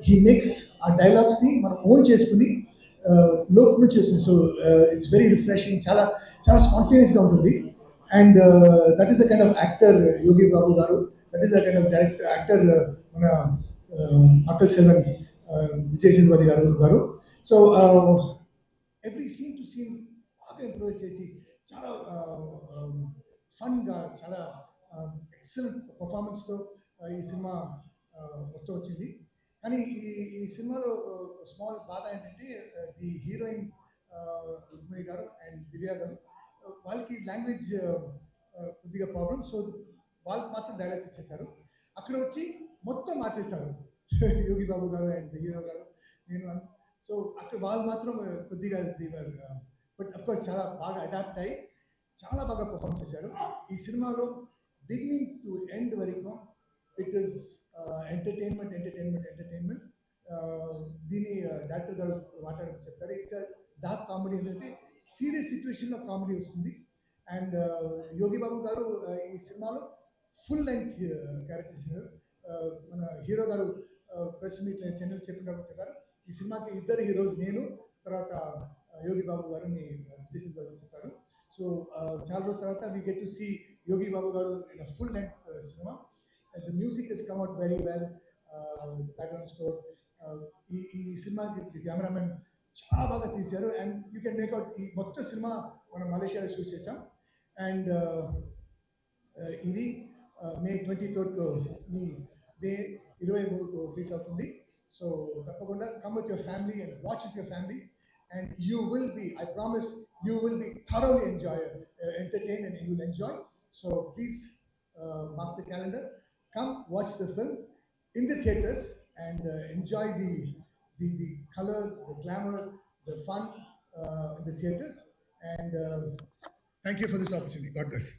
He makes ఆ డైలాగ్స్ని మనం own చేసుకుని లోక్ నుంచి చేస్తుంది. సో ఇట్స్ వెరీ రిఫ్రెషింగ్, చాలా చాలా స్పాంటేనియస్గా ఉంటుంది. And that is the kind of actor Yogi Babu garu. That is the kind of director actor మన అక్కల్ సెల్వన్ Vijay Sethupathi garu. So every scene to scene బాగా ఇంప్రూవ్ చేసి చాలా ఫన్గా, చాలా ఎక్సలెంట్ పర్ఫార్మెన్స్తో ఈ సినిమా మొత్తం వచ్చింది. కానీ ఈ సినిమాలో స్మాల్ బాధ ఏంటంటే ది హీరోయిన్ రుక్మిణి గారు అండ్ దివ్య గారు, వాళ్ళకి లాంగ్వేజ్ కొద్దిగా ప్రాబ్లం. సో వాళ్ళకి మాత్రం డైలాగ్స్ ఇచ్చేస్తారు. అక్కడ వచ్చి మొత్తం మార్చేస్తారు యోగి బాబు గారు అండ్ హీరో గారు, నేను. సో అక్కడ వాళ్ళు మాత్రం కొద్దిగా బట్ అఫ్కోర్స్ చాలా బాగా అడాప్ట్ అయ్యి చాలా బాగా పర్ఫామ్ చేశారు. ఈ సినిమాలో బిగినింగ్ టు ఎండ్ వరకు ఇట్ ఈస్ ఎంటర్టైన్మెంట్. దీని డైరెక్టర్ గారు మాట్లాడుతూ చెప్తారు, ఇట్స్ డార్క్ కామెడీ. ఏంటంటే సీరియస్ సిచ్యువేషన్లో కామెడీ వస్తుంది. అండ్ యోగి బాబు గారు ఈ సినిమాలో ఫుల్ లెంగ్త్ క్యారెక్టర్ ఇచ్చినారు. మన హీరో గారు ప్రెస్ మీట్ చెన్నై చెప్పినప్పుడు చెప్పారు, ఈ సినిమాకి ఇద్దరు హీరోస్, నేను తర్వాత యోగి బాబు గారిని చెప్పారు. సో చాలా రోజుల తర్వాత we get to see Yogi Babu garu in full length సినిమా. The music has come out very well, background score. ఈ సినిమాకి కెమెరామెన్ చాలా బాగా తీశారు. అండ్ యూ కెన్ మేక్అవుట్ ఈ మొత్తం సినిమా మనం మలేషియాలో షూట్ చేసాం. అండ్ ఇది మే 23 మీ మే 23 రిలీజ్ అవుతుంది. సో తప్పకుండా come with your family and watch with your family. And you will be, I promise, you will be thoroughly entertained and you will enjoy. So please mark the calendar, come watch the film in the theaters and enjoy the color, the glamour, the fun in the theaters. And thank you for this opportunity. God bless.